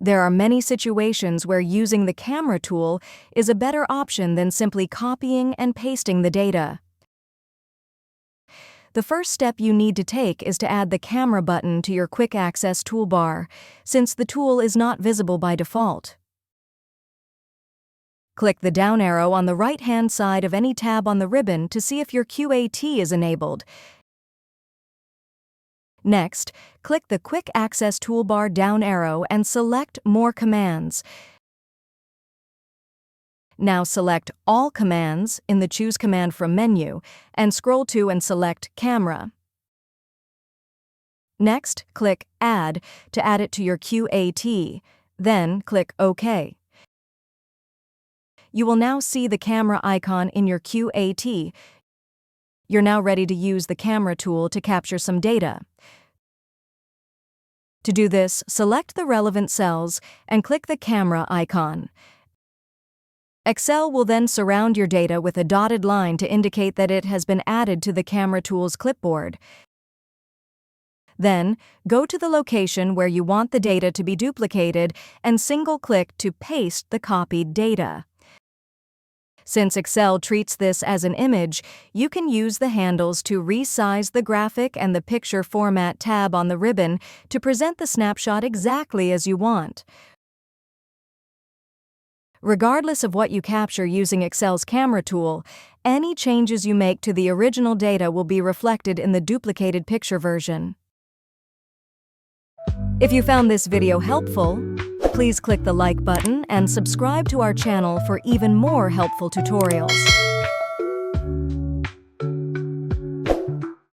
There are many situations where using the camera tool is a better option than simply copying and pasting the data. The first step you need to take is to add the camera button to your quick access toolbar, since the tool is not visible by default. Click the down arrow on the right-hand side of any tab on the ribbon to see if your QAT is enabled. Next, click the Quick Access Toolbar down arrow and select More Commands. Now select All Commands in the Choose Command from menu and scroll to and select Camera. Next, click Add to add it to your QAT, then click OK. You will now see the camera icon in your QAT. You're now ready to use the camera tool to capture some data. To do this, select the relevant cells and click the camera icon. Excel will then surround your data with a dotted line to indicate that it has been added to the camera tool's clipboard. Then, go to the location where you want the data to be duplicated and single-click to paste the copied data. Since Excel treats this as an image, you can use the handles to resize the graphic and the Picture Format tab on the ribbon to present the snapshot exactly as you want. Regardless of what you capture using Excel's camera tool, any changes you make to the original data will be reflected in the duplicated picture version. If you found this video helpful, please click the like button and subscribe to our channel for even more helpful tutorials.